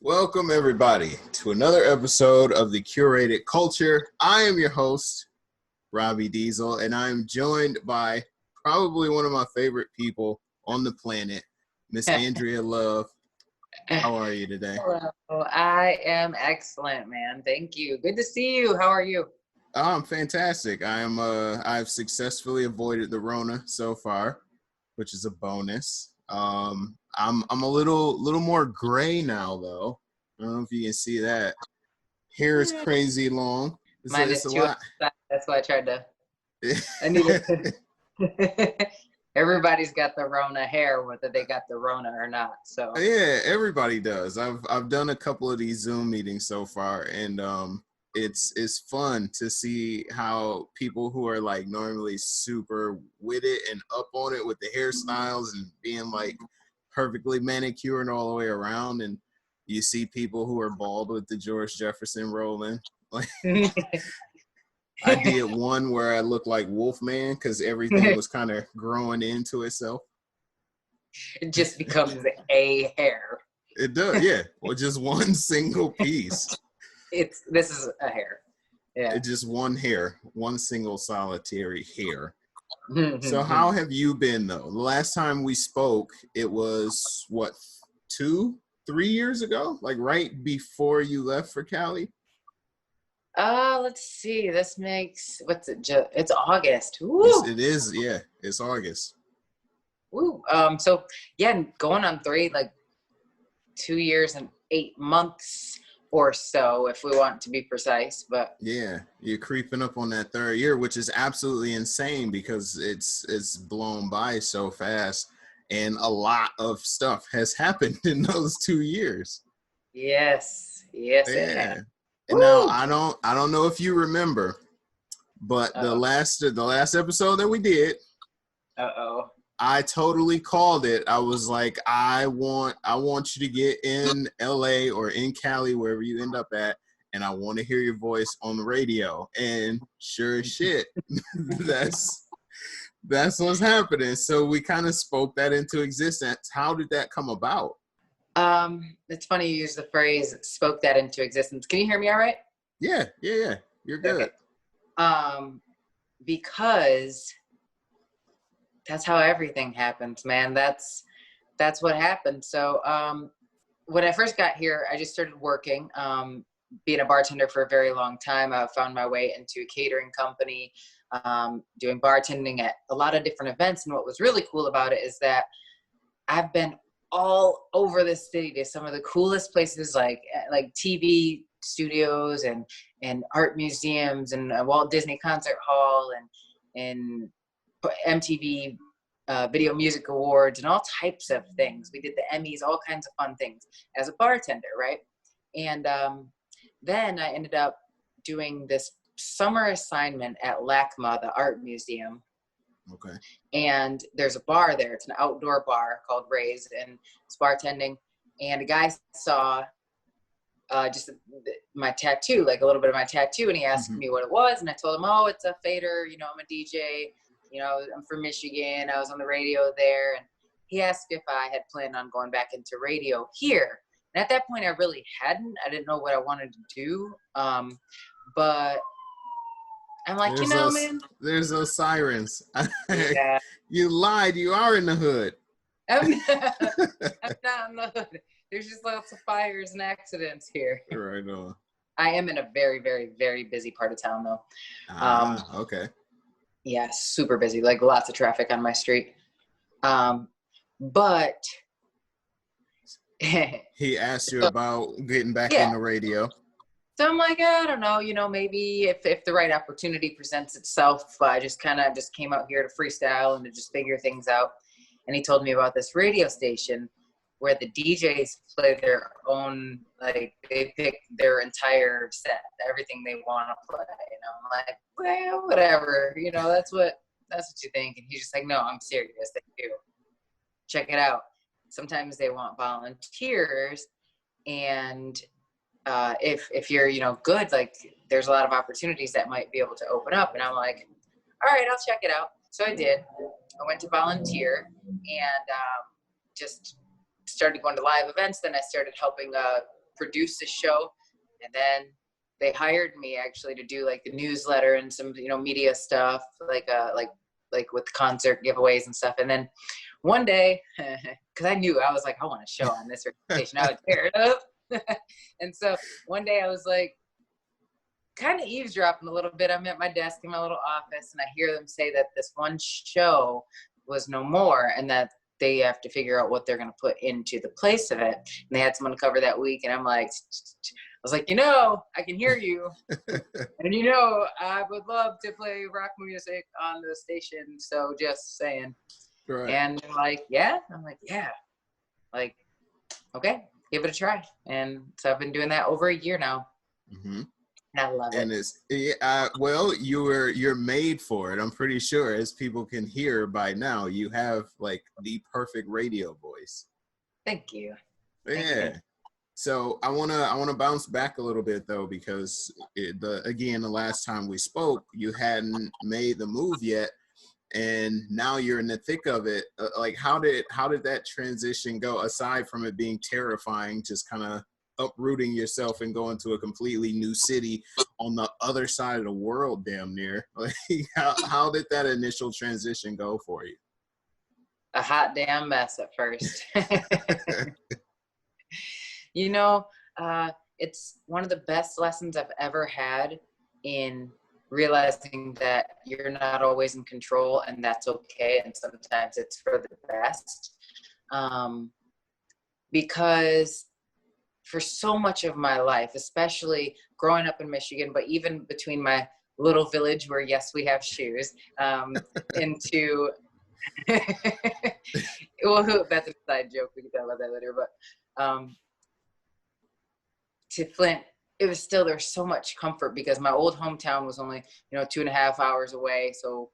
Welcome, everybody, to another episode of the Curated Culture. I am your host, Robbie Diesel, and I'm joined by probably one of my favorite people on the planet, Miss Andrea Love. How are you today? Hello, I am excellent, man. Thank you. Good to see you. How are you? Oh, I'm fantastic. I've successfully avoided the Rona so far, which is a bonus. I'm a little more gray now though. I don't know if you can see that. Hair is crazy long. Mine It's is a too. lot. That's why I tried to. I need it. Everybody's got the Rona hair, whether they got the Rona or not. So Yeah, everybody does. I've done a couple of these Zoom meetings so far, and it's fun to see how people who are like normally super with it and up on it with the hairstyles and being like perfectly manicured all the way around, and you see people who are bald with the George Jefferson rolling. Like I did one where I looked like Wolfman because everything was kind of growing into itself. it just becomes a hair. It does, yeah. Or just one single piece. This is a hair. Yeah. It's just one hair, one single solitary hair. So how have you been though? The last time we spoke, it was what, 3 years ago? Like right before you left for Cali? Let's see. This makes it's August. Woo! It is, yeah. It's August. Woo. So yeah, going on 2 years and 8 months or so, if we want to be precise. But yeah, you're creeping up on that 3rd year, which is absolutely insane because it's blown by so fast, and a lot of stuff has happened in those 2 years. Yes, Yeah. it has. And now I don't know if you remember, but the last episode that we did, I totally called it. I was like, I want you to get in LA or in Cali, wherever you end up at, and I want to hear your voice on the radio. And sure as shit, that's what's happening. So we kind of spoke that into existence. How did that come about? It's funny you use the phrase "spoke that into existence." Can you hear me all right? Yeah. You're good. Okay. Because that's how everything happens, man. That's what happened. So, when I first got here, I just started working, being a bartender for a very long time. I found my way into a catering company, doing bartending at a lot of different events. And what was really cool about it is that I've been all over the city to some of the coolest places like TV studios and art museums and a Walt Disney Concert Hall and MTV Video Music Awards and all types of things. We did the Emmys, all kinds of fun things as a bartender, right? And then I ended up doing this summer assignment at LACMA, the art museum. Okay. And there's a bar there. It's an outdoor bar called Ray's, and it's bartending. And a guy saw just my tattoo, like a little bit of my tattoo, and he asked me what it was, and I told him, oh, it's a fader. You know, I'm a DJ. You know, I'm from Michigan. I was on the radio there, and he asked if I had planned on going back into radio here. And at that point, I really hadn't. I didn't know what I wanted to do, but I'm like, man. There's those sirens. Yeah. You lied. You are in the hood. I'm not in the hood. There's just lots of fires and accidents here. Right on. I am in a very, very, very busy part of town, though. Okay. Yeah, super busy. Like lots of traffic on my street. But he asked you about getting back in the radio. So I'm like, I don't know, maybe if the right opportunity presents itself, I just came out here to freestyle and to just figure things out. And he told me about this radio station where the DJs play their own, like they pick their entire set, everything they want to play. And I'm like, well, whatever, that's what you think. And he's just like, no, I'm serious. They do. Check it out. Sometimes they want volunteers, and if you're good, like there's a lot of opportunities that might be able to open up. And I'm like, all right, I'll check it out. So I did. I went to volunteer and just started going to live events. Then I started helping produce the show. And then they hired me actually to do like the newsletter and some, you know, media stuff, like with concert giveaways and stuff. And then one day, because I knew, I was like, I want a show on this station. I was tear it up. And so one day I was like, kind of eavesdropping a little bit. I'm at my desk in my little office and I hear them say that this one show was no more and that they have to figure out what they're going to put into the place of it. And they had someone to cover that week. And I'm like, I was like, you know, I can hear you. And you know, I would love to play rock music on the station. So just saying. Right. And they're like, yeah. I'm like, yeah. Like, okay, give it a try. And so I've been doing that over a year now. Mm-hmm. I love it. And it's well, you're made for it. I'm pretty sure, as people can hear by now, you have like the perfect radio voice. Thank you. Yeah. So I wanna bounce back a little bit though, because the last time we spoke, you hadn't made the move yet, and now you're in the thick of it. Like how did that transition go? Aside from it being terrifying, just kind of uprooting yourself and going to a completely new city on the other side of the world, damn near. Like how did that initial transition go for you? A hot damn mess at first. You know, it's one of the best lessons I've ever had in realizing that you're not always in control, and that's okay. And sometimes it's for the best. Because for so much of my life, especially growing up in Michigan, but even between my little village where, yes, we have shoes, into, well, that's a side joke. We can talk about that later. But to Flint, it was still, there's so much comfort because my old hometown was only, 2.5 hours away. So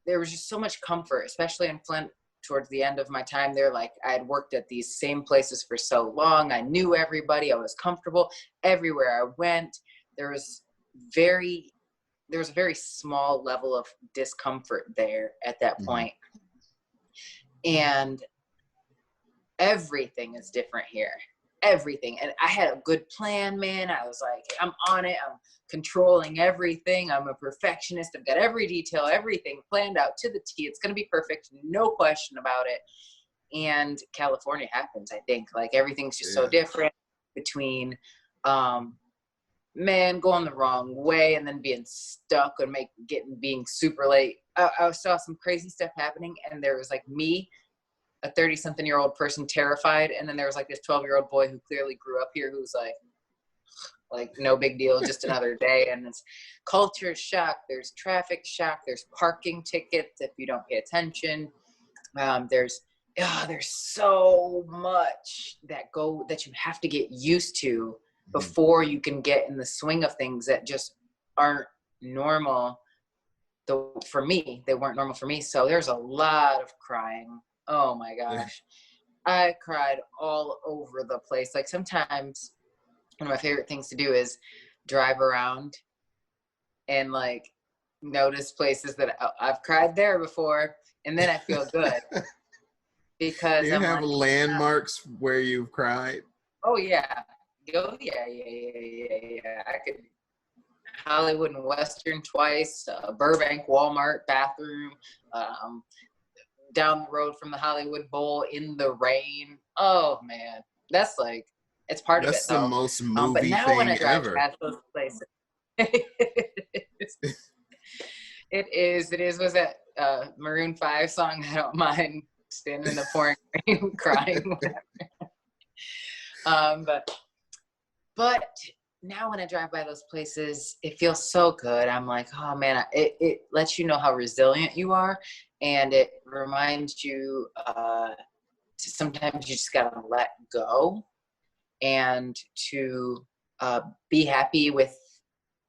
there was just so much comfort, especially in Flint. Towards the end of my time there, like I had worked at these same places for so long. I knew everybody. I was comfortable everywhere I went. There was a very small level of discomfort there at that point. And everything is different here. Everything. And I had a good plan, man. I was like, I'm on it. I'm controlling everything. I'm a perfectionist. I've got every detail, everything planned out to the T. It's going to be perfect. No question about it. And California happens, I think. Like everything's just so different between, going the wrong way and then being stuck and being super late. I saw some crazy stuff happening, and there was like me, a 30-something-year-old person, terrified, and then there was like this 12-year-old boy who clearly grew up here who's like no big deal, just another day. And it's culture shock, there's traffic shock, there's parking tickets if you don't pay attention. There's so much that you have to get used to before you can get in the swing of things that just aren't normal. For me, they weren't normal for me. So there's a lot of crying. Oh my gosh. I cried all over the place. Like sometimes one of my favorite things to do is drive around and like notice places that I've cried there before, and then I feel good because do you have like, landmarks where you've cried? Oh yeah. I could Hollywood and Western twice, Burbank Walmart bathroom, down the road from the Hollywood Bowl in the rain. Oh man, that's like, it's part of it. That's the most movie but now thing when I drive ever. past those places, it is. Was that Maroon 5 song? I don't mind standing in the pouring rain, crying. But now when I drive by those places, it feels so good. I'm like, oh man, it lets you know how resilient you are. And it reminds you sometimes you just gotta let go and to be happy with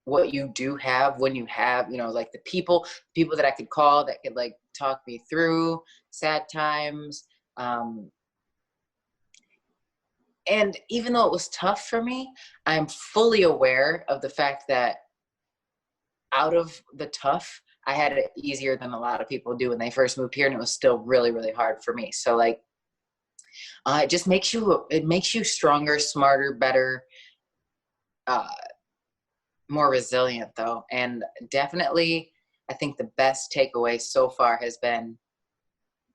what you do have when you have, like the people that I could call that could like talk me through sad times. And even though it was tough for me, I'm fully aware of the fact that out of the tough, I had it easier than a lot of people do when they first moved here, and it was still really, really hard for me. So like, It makes you stronger, smarter, better, uh, more resilient though. And definitely, I think the best takeaway so far has been,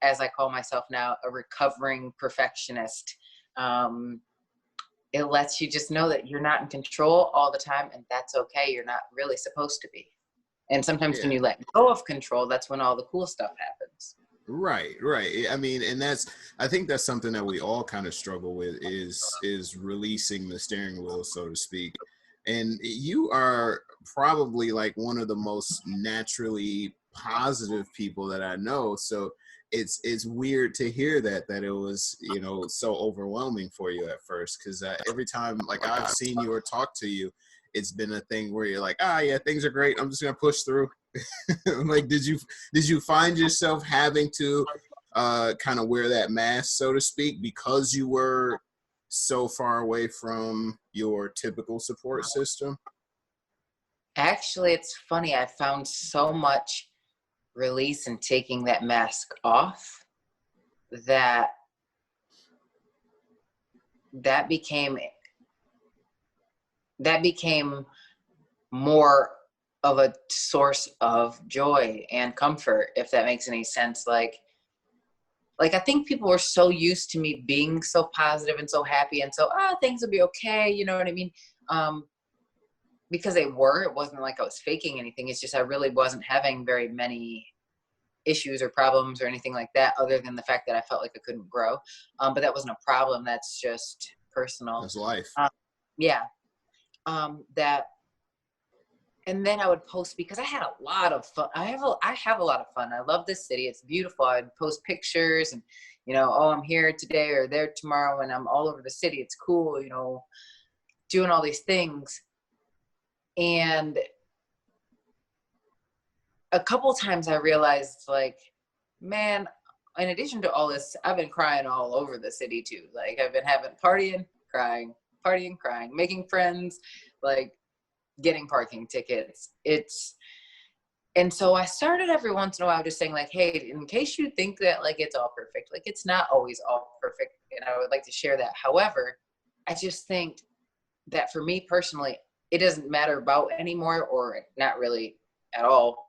as I call myself now, a recovering perfectionist. It lets you just know that you're not in control all the time, and that's okay. You're not really supposed to be. And sometimes when Yeah. you let go of control, that's when all the cool stuff happens. Right, right. I mean, and I think that's something that we all kind of struggle with is releasing the steering wheel, so to speak. And you are probably like one of the most naturally positive people that I know. So it's weird to hear that it was, you know, so overwhelming for you at first, because every time like I've seen you or talked to you, it's been a thing where you're like, yeah, things are great, I'm just gonna push through. Like, did you find yourself having to kind of wear that mask, so to speak, because you were so far away from your typical support system? Actually, it's funny. I found so much release in taking that mask off that that became that became more of a source of joy and comfort, if that makes any sense. Like I think people were so used to me being so positive and so happy and so things will be okay, you know what I mean? Because it wasn't like I was faking anything. It's just I really wasn't having very many issues or problems or anything like that, other than the fact that I felt like I couldn't grow. But that wasn't a problem. That's just personal. That's life. Yeah. That, and then I would post because I had a lot of fun. I have a lot of fun. I love this city. It's beautiful. I'd post pictures and, you know, I'm here today or there tomorrow, and I'm all over the city. It's cool, you know, doing all these things. And a couple times I realized, like, man, in addition to all this, I've been crying all over the city too. Like, I've been having crying, crying, making friends, like getting parking tickets. And so I started every once in a while just saying, like, hey, in case you think that like it's all perfect, like it's not always all perfect. And I would like to share that. However, I just think that for me personally, it doesn't matter about anymore, or not really at all,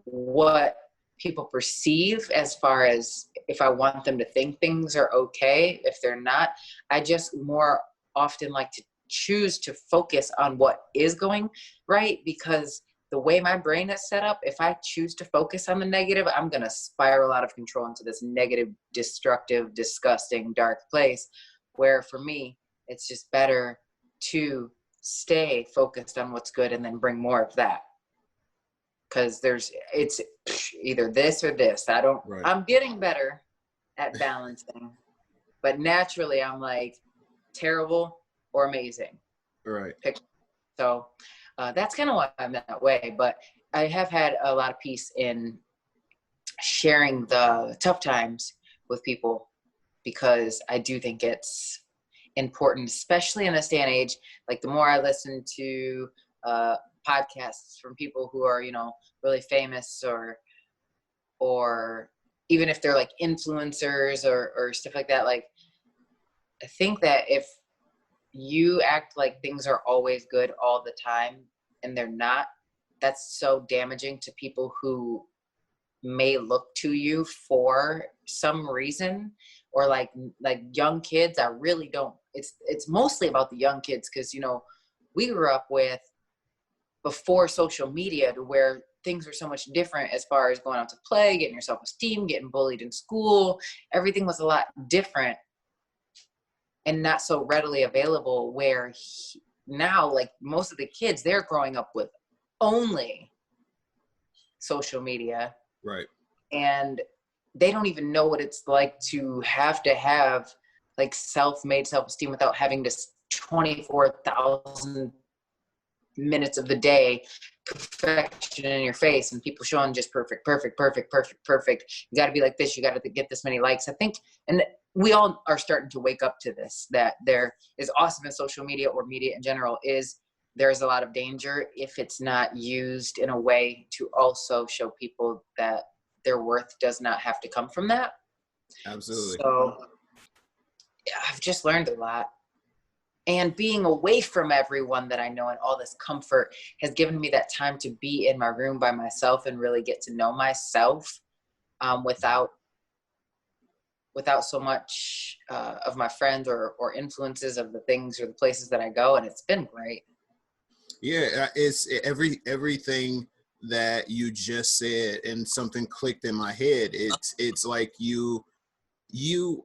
what people perceive as far as if I want them to think things are okay. If they're not, I just more often like to choose to focus on what is going right, because the way my brain is set up, if I choose to focus on the negative, I'm going to spiral out of control into this negative, destructive, disgusting, dark place, where for me, it's just better to stay focused on what's good and then bring more of that. Because it's either this or this. Right. I'm getting better at balancing, but naturally I'm like terrible or amazing. Right. So that's kind of why I'm that way. But I have had a lot of peace in sharing the tough times with people, because I do think it's important, especially in this day and age. Like, the more I listen to podcasts from people who are, you know, really famous, or even if they're like influencers or stuff like that, like, I think that if you act like things are always good all the time and they're not, that's so damaging to people who may look to you for some reason. Or like young kids, I really don't, it's mostly about the young kids, because, you know, we grew up with before social media, to where things were so much different as far as going out to play, getting your self-esteem, getting bullied in school. Everything was a lot different and not so readily available, where now, like, most of the kids, they're growing up with only social media. Right. And they don't even know what it's like to have like self-made self-esteem without having to 24,000 minutes of the day perfection in your face, and people showing just perfect. You got to be like this, you got to get this many likes, I think. And we all are starting to wake up to this, that there is awesome in social media, or media in general, is there's a lot of danger if it's not used in a way to also show people that their worth does not have to come from that. Absolutely. So I've just learned a lot. And being away from everyone that I know and all this comfort has given me that time to be in my room by myself and really get to know myself, without so much of my friends or influences of the things or the places that I go. And it's been great. Yeah, it's everything that you just said, and something clicked in my head. It's like you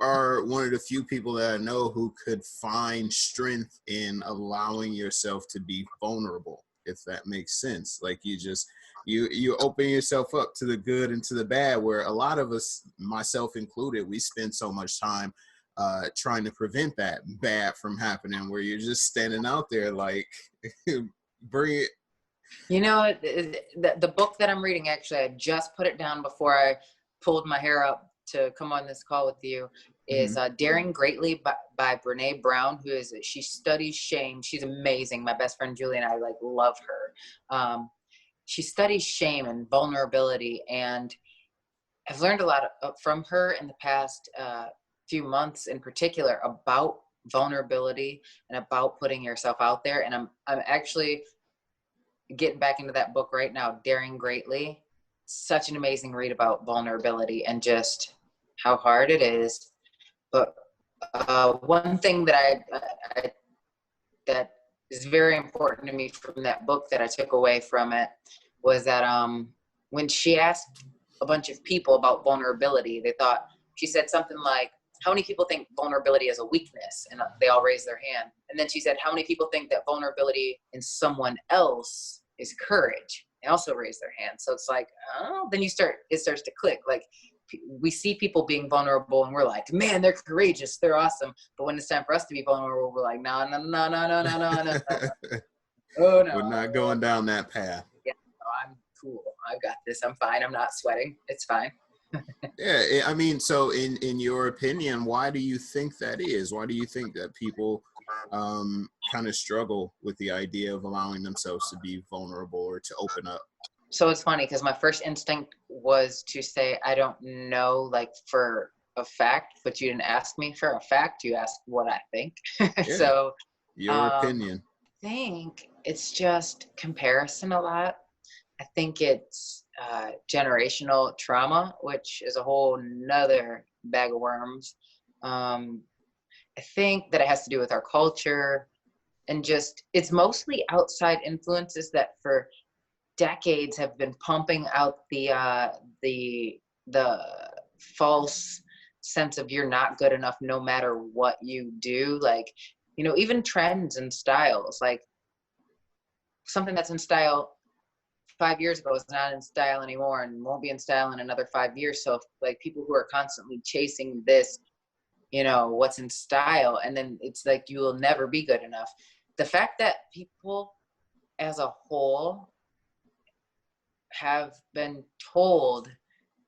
are one of the few people that I know who could find strength in allowing yourself to be vulnerable, if that makes sense. Like you open yourself up to the good and to the bad, where a lot of us, myself included, we spend so much time trying to prevent that bad from happening, where you're just standing out there like bring it. You know, the book that I'm reading, actually, I just put it down before I pulled my hair up to come on this call with you, is Daring Greatly by Brene Brown, she studies shame. She's amazing. My best friend Julie and I love her. She studies shame and vulnerability, and I've learned a lot from her in the past few months in particular about vulnerability and about putting yourself out there. And I'm actually getting back into that book right now, Daring Greatly. Such an amazing read about vulnerability and just how hard it is. But one thing that that is very important to me from that book that I took away from it was that when she asked a bunch of people about vulnerability, she said something like, how many people think vulnerability is a weakness? And they all raised their hand. And then she said, how many people think that vulnerability in someone else is courage? They also raised their hand. So it's like, oh, then it starts to click. Like, we see people being vulnerable and we're like, man, they're courageous, they're awesome. But when it's time for us to be vulnerable, we're like, no. Oh no, We're not going down that path. Yeah, no, I'm cool, I've got this, I'm fine, I'm not sweating, it's fine. Yeah, I mean, so in your opinion, why do you think that is? Why do you think that people kind of struggle with the idea of allowing themselves to be vulnerable or to open up? So it's funny because my first instinct was to say, I don't know, like for a fact, but you didn't ask me for a fact. You asked what I think. Yeah, So your opinion. I think it's just comparison a lot. I think it's generational trauma, which is a whole nother bag of worms. I think that it has to do with our culture, and just it's mostly outside influences that for decades have been pumping out the false sense of you're not good enough no matter what you do. Like, even trends and styles, like something that's in style 5 years ago is not in style anymore and won't be in style in another 5 years. So like people who are constantly chasing this, what's in style, and then it's like you will never be good enough. The fact that people as a whole have been told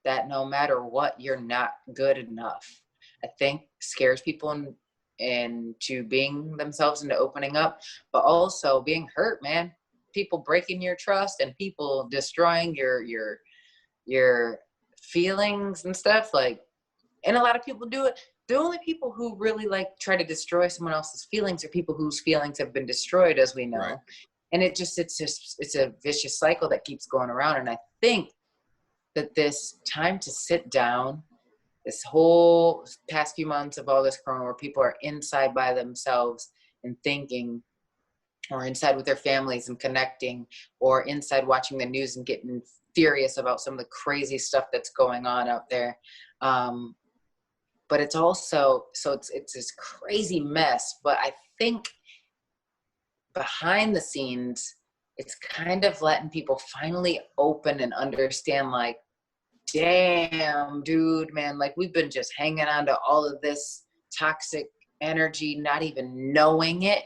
that no matter what, you're not good enough, I think scares people into being themselves, into opening up, but also being hurt, man. People breaking your trust and people destroying your feelings and stuff. Like, and a lot of people do it. The only people who really try to destroy someone else's feelings are people whose feelings have been destroyed, as we know. Right. And it's a vicious cycle that keeps going around. And I think that this time to sit down, this whole past few months of all this corona, where people are inside by themselves and thinking, or inside with their families and connecting, or inside watching the news and getting furious about some of the crazy stuff that's going on out there. But it's also, it's this crazy mess. But I think behind the scenes, it's kind of letting people finally open and understand, like, damn, dude, man, like we've been just hanging on to all of this toxic energy, not even knowing it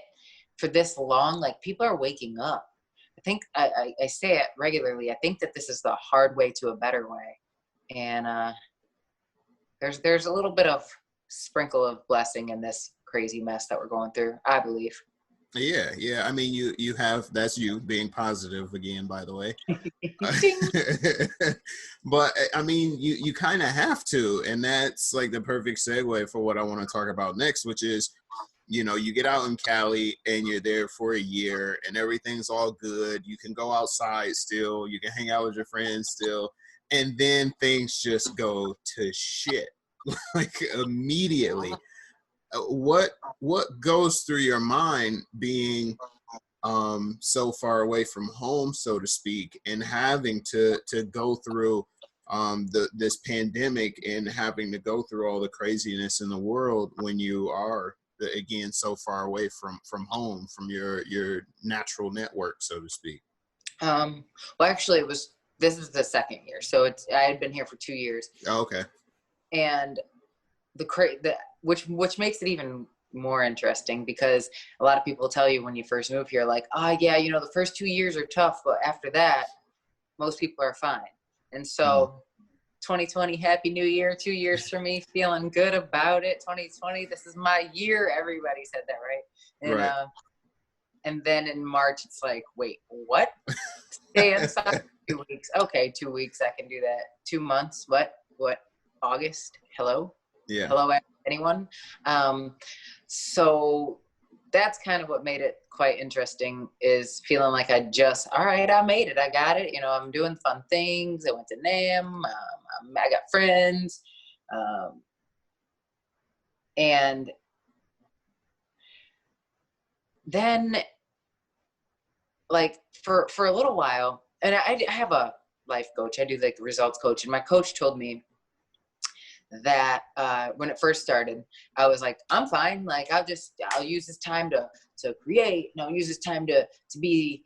for this long. Like, people are waking up. I think I say it regularly. I think that this is the hard way to a better way. And there's a little bit of sprinkle of blessing in this crazy mess that we're going through, I believe. Yeah. I mean, you have, that's you being positive again, by the way. Ding. But I mean, you kind of have to, and that's like the perfect segue for what I want to talk about next, which is, you get out in Cali and you're there for a year and everything's all good. You can go outside still, you can hang out with your friends still, and then things just go to shit like immediately. What goes through your mind being so far away from home, so to speak, and having to go through this pandemic and having to go through all the craziness in the world when you are again so far away from home, from your natural network, so to speak? Well, actually, this is the second year, so I had been here for 2 years. Oh, okay. And which makes it even more interesting, because a lot of people tell you when you first move here, like, oh yeah, the first 2 years are tough, but after that, most people are fine. And so 2020, Happy New Year, 2 years for me, feeling good about it. 2020, this is my year. Everybody said that, right? And Right. And then in March, it's like, wait, what? Stay inside 2 weeks. Okay, 2 weeks, I can do that. 2 months, what? August? Hello? Yeah. Hello, anyone? So that's kind of what made it quite interesting, is feeling like all right, I made it. I got it. I'm doing fun things. I went to NAM. I got friends. And then, like, for a little while, and I have a life coach. I do like the results coach. And my coach told me that when it first started, I was like, I'm fine. Like, I'll use this time to create, and I'll use this time to be,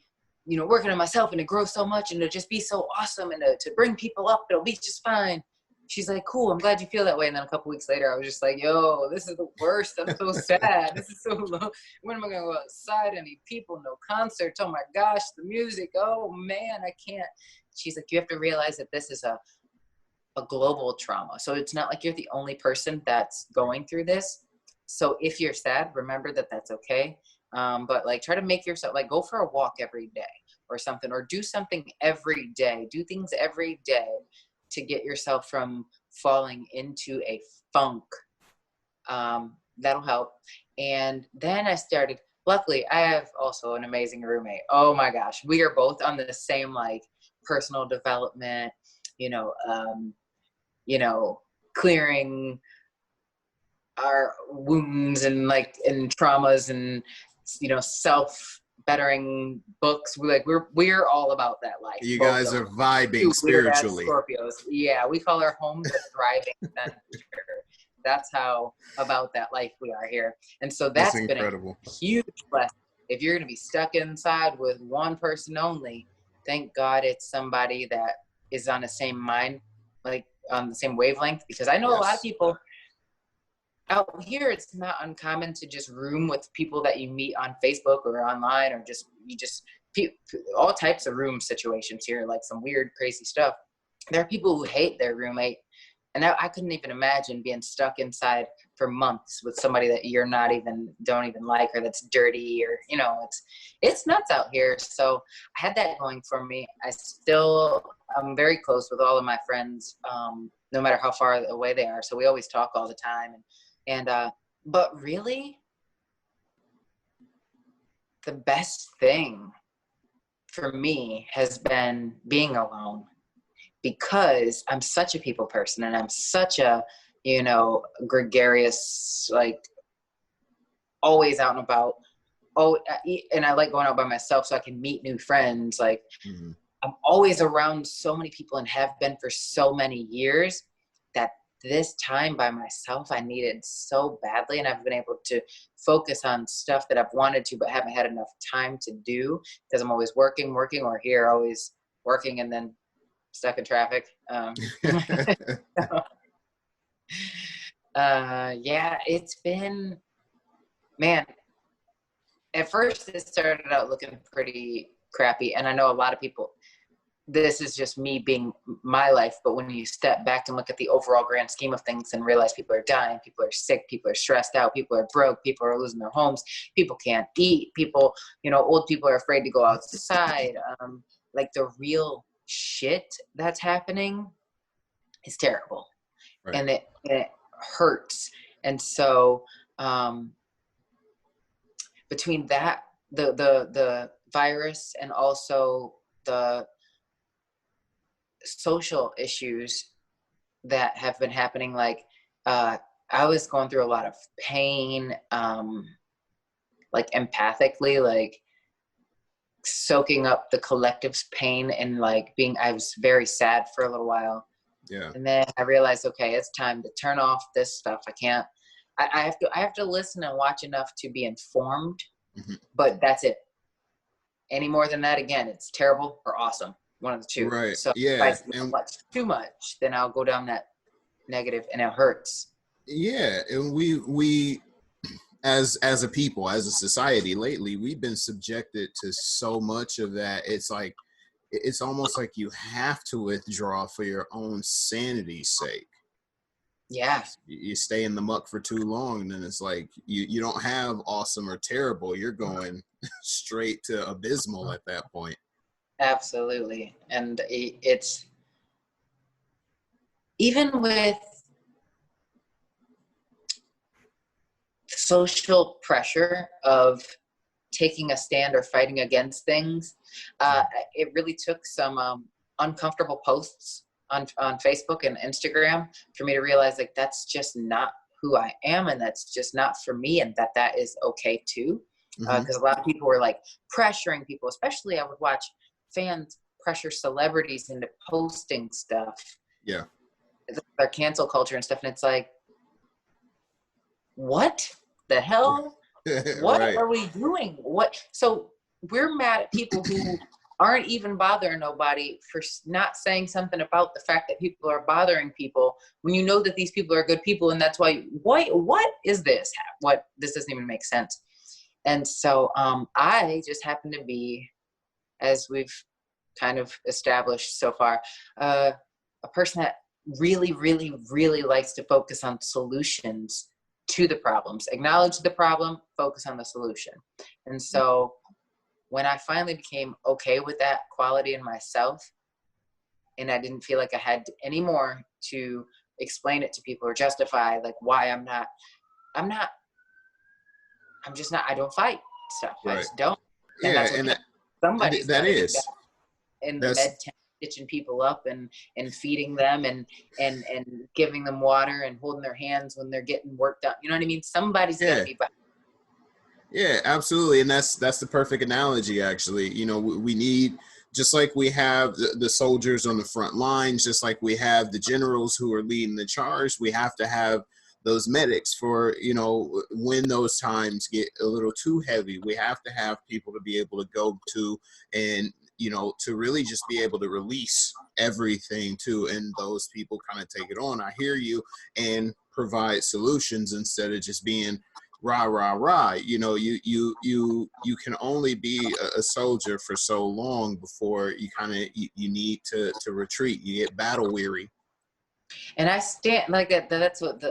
working on myself, and to grow so much, and to just be so awesome, and to bring people up. It'll be just fine. She's like, cool, I'm glad you feel that way. And then a couple weeks later, I was just like, yo, this is the worst. I'm so sad. This is so low. When am I going to go outside? I need people, no concerts. Oh my gosh, the music. Oh man, I can't. She's like, you have to realize that this is a global trauma. So it's not like you're the only person that's going through this. So if you're sad, remember that that's okay. But like, try to make yourself, like, go for a walk every day or something, or do something every day. Do things every day to get yourself from falling into a funk. That'll help. And then I started, luckily, I have also an amazing roommate. Oh my gosh. We are both on the same, like, personal development, clearing our wounds and traumas, and self bettering books. We're all about that life. You guys are vibing Two weird ass spiritually. Scorpios. Yeah, we call our home the thriving center. That's how about that life we are here. And so that's incredible. Been a huge blessing. If you're going to be stuck inside with one person only, thank God it's somebody that is on the same mind, like on the same wavelength. Because I know a lot of people out here, it's not uncommon to just room with people that you meet on Facebook or online, or all types of room situations here, like some weird, crazy stuff. There are people who hate their roommate. And I couldn't even imagine being stuck inside for months with somebody that don't even like, or that's dirty, or, it's nuts out here. So I had that going for me. I'm very close with all of my friends, no matter how far away they are. So we always talk all the time. But really, the best thing for me has been being alone. Because I'm such a people person, and I'm such a, gregarious, like, always out and about. Oh, and I like going out by myself so I can meet new friends. Like, I'm always around so many people, and have been for so many years, that this time by myself I needed so badly. And I've been able to focus on stuff that I've wanted to, but haven't had enough time to do, because I'm always working, or here always working, and then stuck in traffic. Yeah, it's been, man, at first it started out looking pretty crappy. And I know a lot of people, this is just me being my life. But when you step back and look at the overall grand scheme of things and realize people are dying, people are sick, people are stressed out, people are broke, people are losing their homes, people can't eat, people, old people are afraid to go outside. Like the real shit that's happening is terrible. Right. And it hurts. And so between that, the virus, and also the social issues that have been happening, like I was going through a lot of pain, like empathically, like soaking up the collective's pain, and like I was very sad for a little while. Yeah. And then I realized, okay, it's time to turn off this stuff. I have to listen and watch enough to be informed, but that's it. Any more than that, again, it's terrible or awesome. One of the two. Right. So Yeah. if I watch too much, then I'll go down that negative, and it hurts. Yeah. And we as a people, as a society lately, we've been subjected to so much of that. It's like, it's almost like you have to withdraw for your own sanity's sake. Yeah. You stay in the muck for too long, and then it's like you don't have awesome or terrible. You're going straight to abysmal at that point. Absolutely. And it's even with social pressure of taking a stand or fighting against things, it really took some uncomfortable posts on Facebook and Instagram for me to realize, like, that's just not who I am, and that's just not for me, and that is okay too. Because a lot of people were like pressuring people, especially I would watch fans pressure celebrities into posting stuff. Yeah. Their cancel culture and stuff, and it's like, what the hell? What Right. are we doing? So we're mad at people who aren't even bothering nobody for not saying something about the fact that people are bothering people, when you know that these people are good people, and that's why, what is this? This doesn't even make sense. And so I just happen to be, as we've kind of established so far, a person that really, really, really likes to focus on solutions to the problems. Acknowledge the problem, focus on the solution. And so when I finally became okay with that quality in myself, and I didn't feel like I had any more to explain it to people or justify like why I don't fight stuff. Right. I just don't. And Yeah, that's what and somebody's got to do that. In the that's med tent, stitching people up and feeding them and giving them water and holding their hands when they're getting worked up. You know what I mean? Somebody's got to be by. Yeah, absolutely. And that's the perfect analogy, actually. We need, just like we have the soldiers on the front lines, just like we have the generals who are leading the charge, we have to have those medics for, when those times get a little too heavy. We have to have people to be able to go to, and to really just be able to release everything to, and those people kind of take it on. I hear you, and provide solutions instead of just being rah, rah, rah. You can only be a soldier for so long before you you need to retreat. You get battle weary. And I stand like that. That's what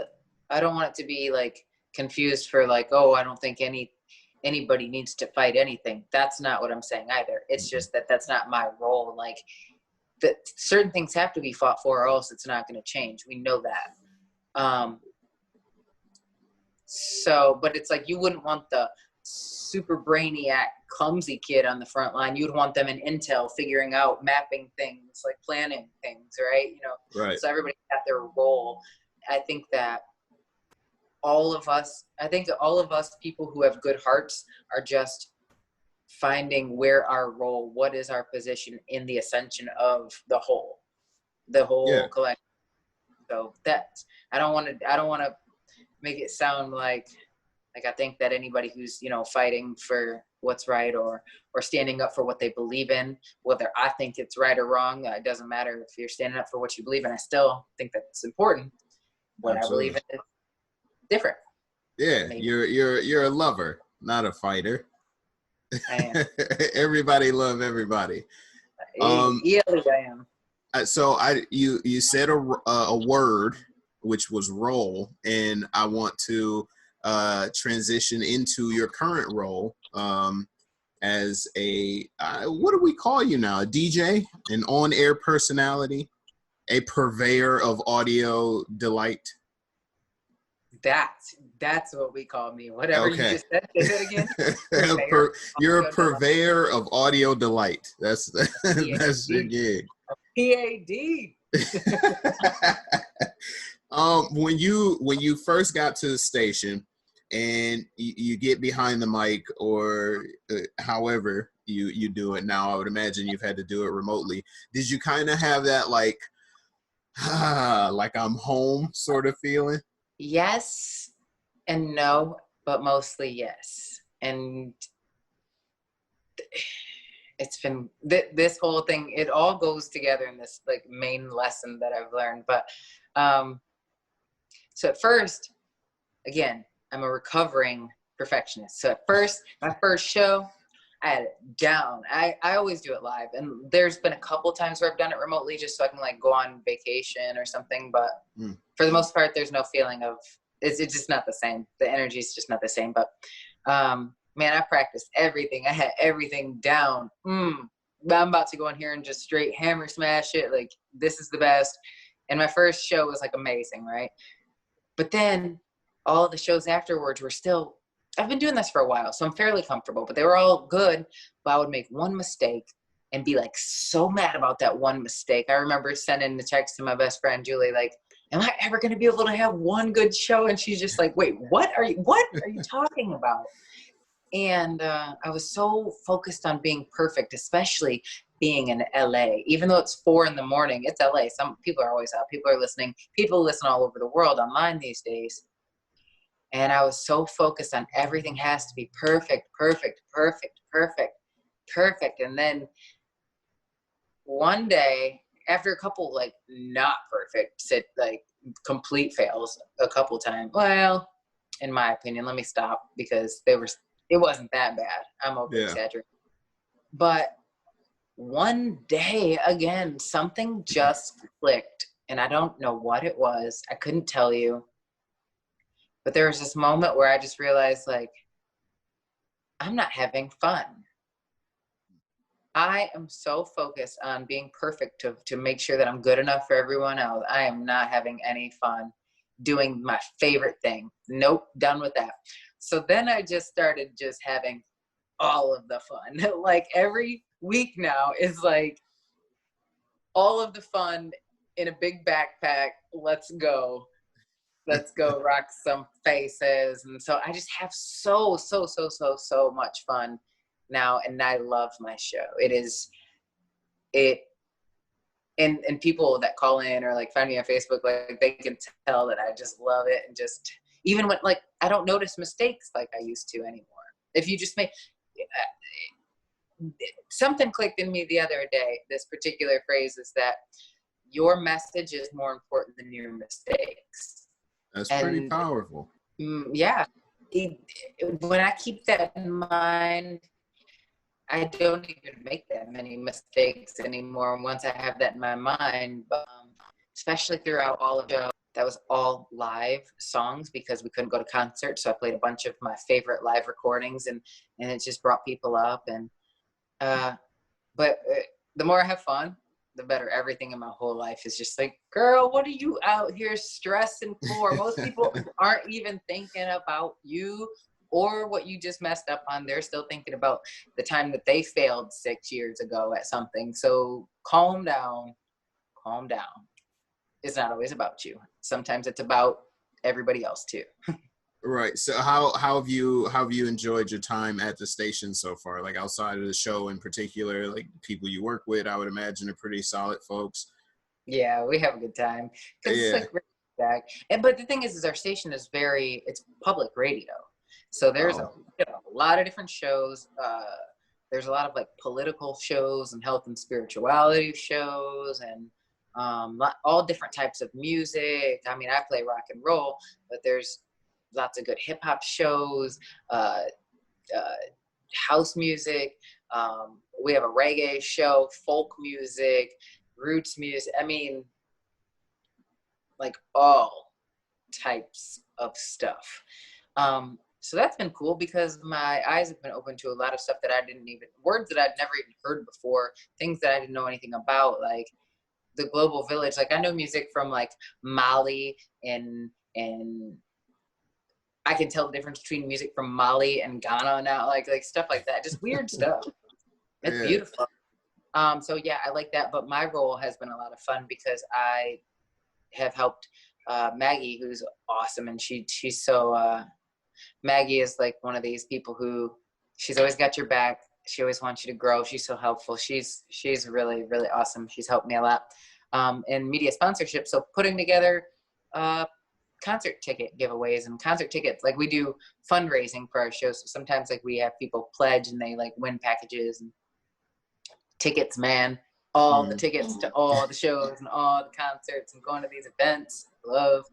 I don't want it to be like confused for like, oh, I don't think anybody needs to fight anything. That's not what I'm saying either. It's just that's not my role. Like, that certain things have to be fought for, or else it's not going to change. We know that. So, but it's like, you wouldn't want the super brainiac, clumsy kid on the front line. You'd want them in intel, figuring out, mapping things, like planning things, right? Right. So everybody got their role. I think all of us people who have good hearts are just finding where our role, what is our position in the ascension of the whole collective. So I don't want to make it sound like I think that anybody who's fighting for what's right or standing up for what they believe in, whether I think it's right or wrong, it doesn't matter if you're standing up for what you believe in. I still think that's important. What Absolutely. I believe in is different. Yeah, maybe. You're a lover, not a fighter. I am. Everybody love everybody. Um, Yeah, I am. so you said a word, which was role, and I want to transition into your current role as a what do we call you now? A DJ, an on-air personality, a purveyor of audio delight. That's what we call me. Whatever you Okay. just said. Say that again. Purveyor of You're a audio delight. purveyor of audio delight. That's that's your PAD. gig. PAD. When you first got to the station and you get behind the mic or however you do it now, I would imagine you've had to do it remotely. Did you kind of have that like like I'm home sort of feeling? Yes and no, but mostly yes. And it's been this whole thing, it all goes together in this like main lesson that I've learned. But so at first, again, I'm a recovering perfectionist. So at first, my first show, I had it down. I always do it live. And there's been a couple times where I've done it remotely just so I can like go on vacation or something. But for the most part, there's no feeling of, it's just not the same. The energy is just not the same. But man, I practiced everything. I had everything down. I'm about to go in here and just straight hammer smash it. Like, this is the best. And my first show was like amazing, right? But then all the shows afterwards were still, I've been doing this for a while, so I'm fairly comfortable, but they were all good. But I would make one mistake and be like so mad about that one mistake. I remember sending the text to my best friend, Julie, like, am I ever going to be able to have one good show? And she's just like, wait, what are you talking about? And I was so focused on being perfect, especially being in LA. Even though it's 4 a.m, it's LA. Some people are always out. People are listening. People listen all over the world online these days. And I was so focused on everything has to be perfect, perfect, perfect, perfect, perfect. And then one day, after a couple like not perfect, like complete fails a couple times. Well, in my opinion, let me stop because it wasn't that bad. I'm over exaggerating. But one day again, something just clicked and I don't know what it was. I couldn't tell you. But there was this moment where I just realized, like, I'm not having fun. I am so focused on being perfect to make sure that I'm good enough for everyone else. I am not having any fun doing my favorite thing. Nope, done with that. So then I just started just having all of the fun. Like every week now is like all of the fun in a big backpack. Let's go rock some faces. And so I just have so much fun now. And I love my show. And people that call in or like find me on Facebook, like they can tell that I just love it. And just, even when like, I don't notice mistakes like I used to anymore. If you just make, something clicked in me the other day, this particular phrase is that your message is more important than your mistakes. That's pretty powerful. Yeah. When I keep that in mind, I don't even make that many mistakes anymore. Once I have that in my mind, but especially throughout all of the, that was all live songs because we couldn't go to concerts. So I played a bunch of my favorite live recordings and it just brought people up. And, but the more I have fun, the better. Everything in my whole life is just like, girl, what are you out here stressing for? Most people aren't even thinking about you or what you just messed up on. They're still thinking about the time that they failed 6 years ago at something. So calm down. It's not always about you. Sometimes it's about everybody else too. Right. So how have you enjoyed your time at the station so far? Like outside of the show in particular, like people you work with, I would imagine are pretty solid folks. Yeah, we have a good time because it's like back. But the thing is our station is it's public radio, so there's a lot of different shows. There's a lot of like political shows and health and spirituality shows and all different types of music. I mean, I play rock and roll, but there's lots of good hip hop shows, house music, we have a reggae show, folk music, roots music. I mean, like all types of stuff. So that's been cool because my eyes have been open to a lot of stuff that I didn't even, words that I'd never even heard before, things that I didn't know anything about, like the global village. Like I know music from like Mali and I can tell the difference between music from Mali and Ghana now, like stuff like that, just weird stuff. It's beautiful. So yeah, I like that. But my role has been a lot of fun because I have helped Maggie, who's awesome, and she's so Maggie is like one of these people who she's always got your back. She always wants you to grow. She's so helpful. She's really, really awesome. She's helped me a lot in media sponsorship. So putting together concert ticket giveaways and concert tickets. Like we do fundraising for our shows. So sometimes like we have people pledge and they like win packages and tickets, man. All the tickets to all the shows and all the concerts and going to these events. Love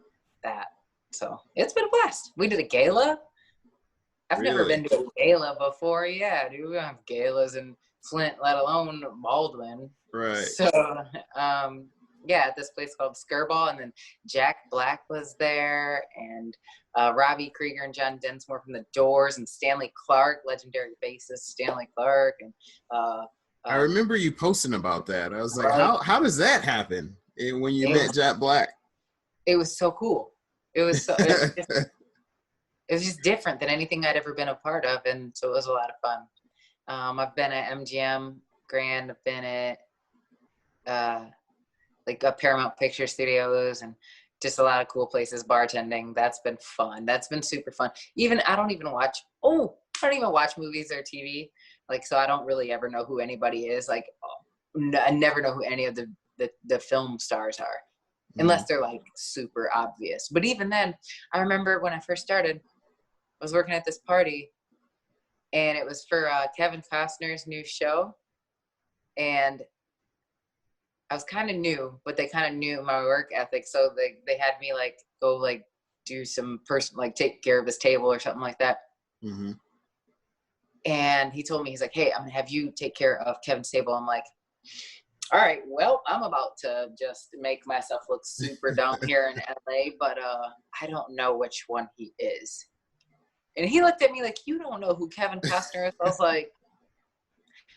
that. So it's been a blast. We did a gala. I've never been to a gala before. Yeah, dude, we don't have galas in Flint, let alone Baldwin. Right. So, yeah, at this place called Skirball, and then Jack Black was there, and Robbie Krieger and John Densmore from The Doors, and Stanley Clark, legendary bassist Stanley Clark, and I remember you posting about that. I was like, how does that happen when you met Jack Black? It was so cool. It was so, it was just different than anything I'd ever been a part of, and so it was a lot of fun. I've been at MGM Grand. I've been at like a Paramount Picture Studios, and just a lot of cool places bartending. That's been fun. That's been super fun. I don't even watch movies or TV. Like, so I don't really ever know who anybody is. Like, I never know who any of the film stars are, unless they're like super obvious. But even then, I remember when I first started, I was working at this party, and it was for Kevin Costner's new show, and I was kind of new, but they kind of knew my work ethic, so they had me like go like do some like take care of his table or something like that. Mm-hmm. And he told me, he's like, "Hey, I'm gonna have you take care of Kevin's table." I'm like, "All right, well, I'm about to just make myself look super dumb here in LA, but I don't know which one he is." And he looked at me like, "You don't know who Kevin Costner is?" I was like,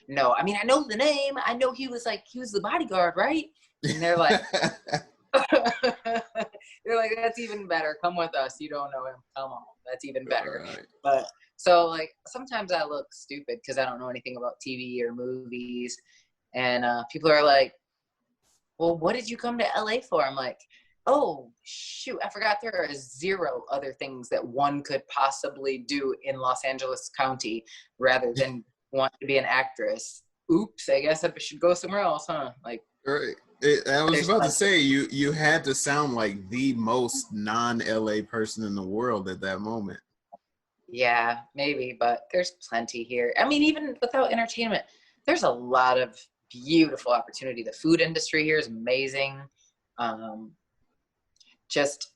"No, I mean, I know the name. I know he was the bodyguard, right?" And they're like, they're like, "That's even better. Come with us. You don't know him. Come on. That's even better." Right. But so like, sometimes I look stupid because I don't know anything about TV or movies. And people are like, "Well, what did you come to LA for?" I'm like, "Oh, shoot, I forgot there are 0 other things that one could possibly do in Los Angeles County rather than want to be an actress. Oops, I guess I should go somewhere else, huh?" Like, right. I was about to say, you had to sound like the most non-LA person in the world at that moment. Yeah, maybe, but there's plenty here. I mean, even without entertainment, there's a lot of beautiful opportunity. The food industry here is amazing. Just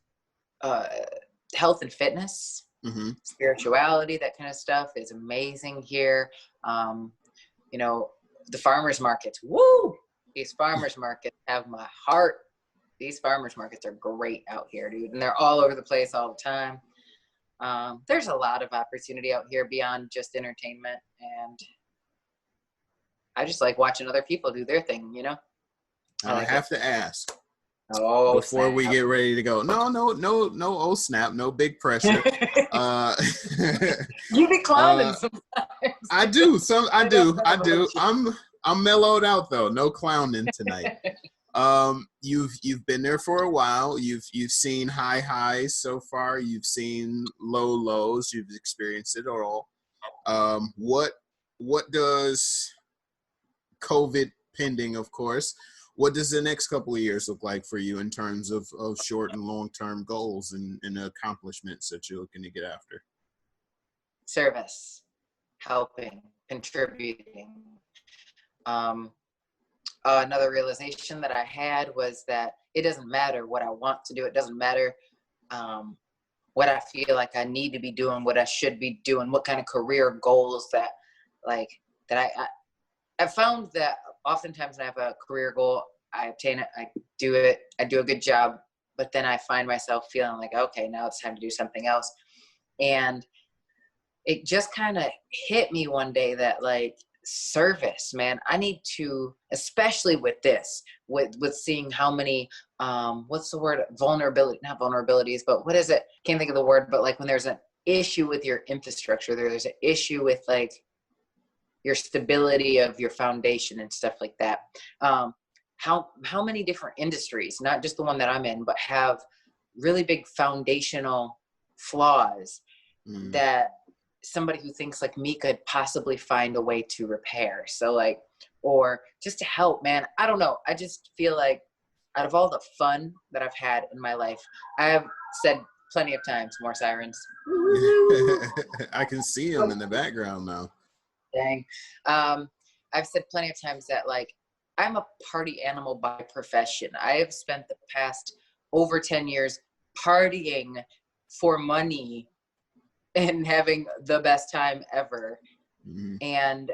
health and fitness, spirituality, that kind of stuff is amazing here. You know, the farmers markets, woo! These farmers markets have my heart. These farmers markets are great out here, dude. And they're all over the place all the time. There's a lot of opportunity out here beyond just entertainment. And I just like watching other people do their thing, you know? I have to ask. Oh, before snap. We get ready to go. No, oh snap, no big pressure. You be clowning sometimes. I do. I'm mellowed out though. No clowning tonight. You've been there for a while. You've seen high highs so far. You've seen low lows. You've experienced it all. What does COVID pending, of course? What does the next couple of years look like for you in terms of short and long-term goals and accomplishments that you're looking to get after? Service, helping, contributing. Another realization that I had was that it doesn't matter what I want to do. It doesn't matter what I feel like I need to be doing, what I should be doing, what kind of career goals that I've found that oftentimes when I have a career goal, I obtain it, I do it, I do a good job, but then I find myself feeling like, okay, now it's time to do something else. And it just kind of hit me one day that like service, man, I need to, especially with this, with seeing how many, what's the word? Vulnerability, not vulnerabilities, but what is it? Can't think of the word, but like when there's an issue with your infrastructure, there's an issue with like your stability of your foundation and stuff like that. How many different industries, not just the one that I'm in, but have really big foundational flaws that somebody who thinks like me could possibly find a way to repair. So like, or just to help, man. I don't know. I just feel like out of all the fun that I've had in my life, I have said plenty of times, more sirens. I can see them in the background now. Dang. I've said plenty of times that like, I'm a party animal by profession. I have spent the past over 10 years partying for money and having the best time ever. And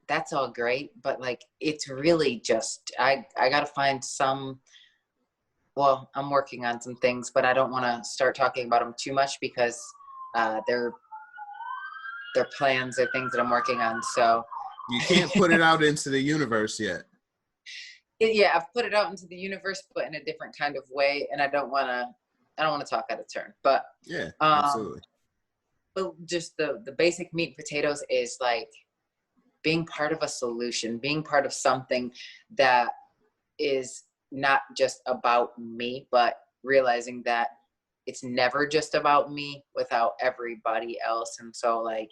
that's all great, but like it's really just I gotta find some, well, I'm working on some things, but I don't want to start talking about them too much because they're plans or things that I'm working on. So you can't put it out into the universe yet. Yeah, I've put it out into the universe, but in a different kind of way, and I don't want to talk out of turn. But yeah, absolutely. But just the basic meat and potatoes is like being part of a solution, being part of something that is not just about me, but realizing that it's never just about me without everybody else. And so like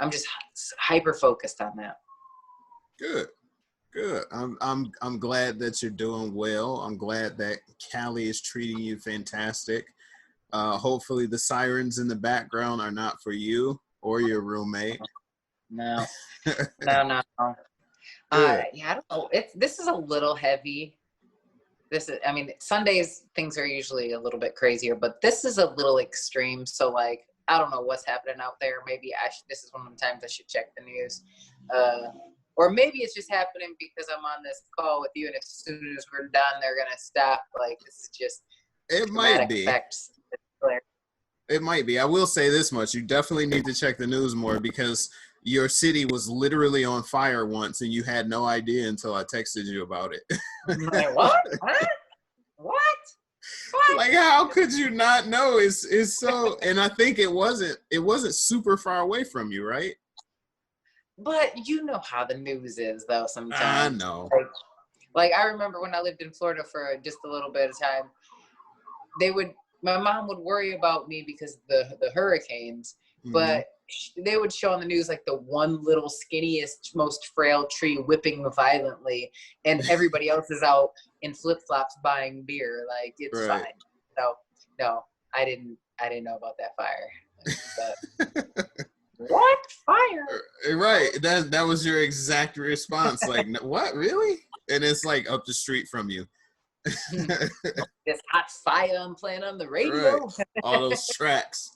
I'm just hyper focused on that. Good. I'm glad that you're doing well. I'm glad that Callie is treating you fantastic. Hopefully the sirens in the background are not for you or your roommate. No. Yeah, I don't know. This is a little heavy. I mean, Sundays things are usually a little bit crazier, but this is a little extreme. So like, I don't know what's happening out there. Maybe this is one of the times I should check the news. Or maybe it's just happening because I'm on this call with you, and as soon as we're done, they're gonna stop. Like this is just it might be. Effects. It might be. I will say this much: you definitely need to check the news more because your city was literally on fire once, and you had no idea until I texted you about it. Like, what? What? Like, how could you not know? It's so, and I think it wasn't super far away from you, right? But you know how the news is, though, sometimes. I know. Like I remember when I lived in Florida for just a little bit of time, my mom would worry about me because the hurricanes, but they would show on the news like the one little skinniest, most frail tree whipping violently, and everybody else is out in flip-flops buying beer. Like it's fine. So no, I didn't know about that fire. But, what fire? Right. That was your exact response. Like, what, really? And it's like up the street from you. This hot fire I'm playing on the radio. Right. All those tracks.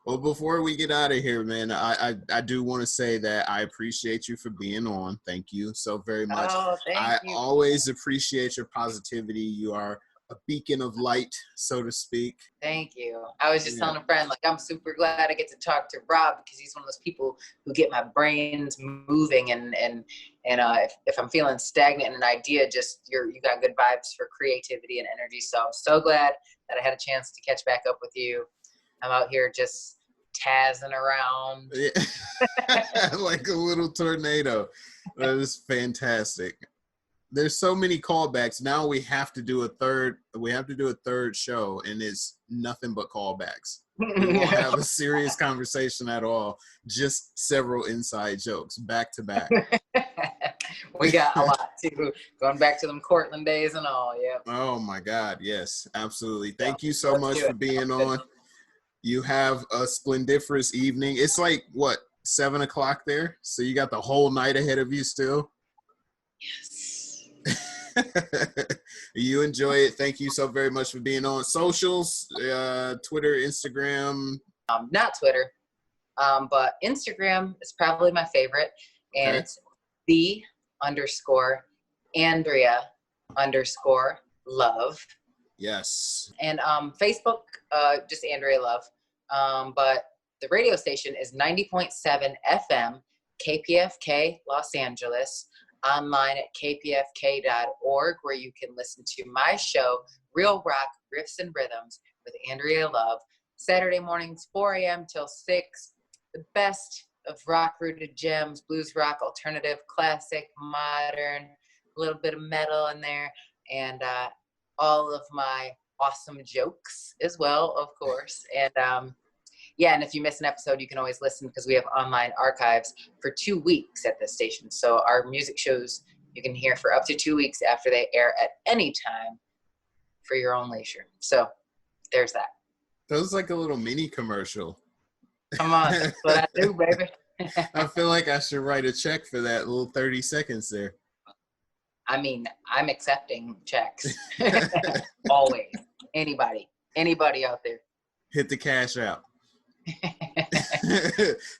Well, before we get out of here, man, I do want to say that I appreciate you for being on. Thank you so very much. Oh, thank you. Always appreciate your positivity. You are a beacon of light, so to speak. Thank you. I was just telling a friend, like, I'm super glad I get to talk to Rob because he's one of those people who get my brains moving, and if I'm feeling stagnant in an idea, just you got good vibes for creativity and energy. So I'm so glad that I had a chance to catch back up with you. I'm out here just tazzing around. Like a little tornado. That is fantastic. There's so many callbacks. Now we have to do a third show, and it's nothing but callbacks. We won't have a serious conversation at all. Just several inside jokes back to back. We got a lot too. Going back to them Cortland days and all. Yeah. Oh my God. Yes, absolutely. Thank you so much for being on. You have a splendiferous evening. It's like what, 7 o'clock there? So you got the whole night ahead of you still? Yes. You enjoy it. Thank you so very much for being on. Socials, Twitter, Instagram. Not Twitter, but Instagram is probably my favorite, and it's the underscore Andrea underscore Love. Yes. And Facebook, just Andrea Love. But the radio station is 90.7 FM, KPFK, Los Angeles. Online at kpfk.org, where you can listen to my show, Real Rock Riffs and Rhythms with Andrea Love. Saturday mornings, 4 a.m. till 6. The best of rock-rooted gems, blues rock, alternative, classic, modern, a little bit of metal in there, and all of my awesome jokes as well, of course. And and if you miss an episode, you can always listen because we have online archives for 2 weeks at this station. So our music shows you can hear for up to 2 weeks after they air at any time for your own leisure. So there's that. That was like a little mini commercial. Come on, that's what I do, baby. I feel like I should write a check for that little 30 seconds there. I mean, I'm accepting checks. Always. Anybody out there. Hit the cash out.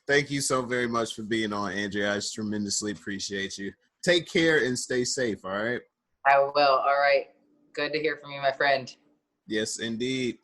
Thank you so very much for being on, Andrea. I just tremendously appreciate you. Take care and stay safe, all right? I will. All right. Good to hear from you, my friend. Yes, indeed.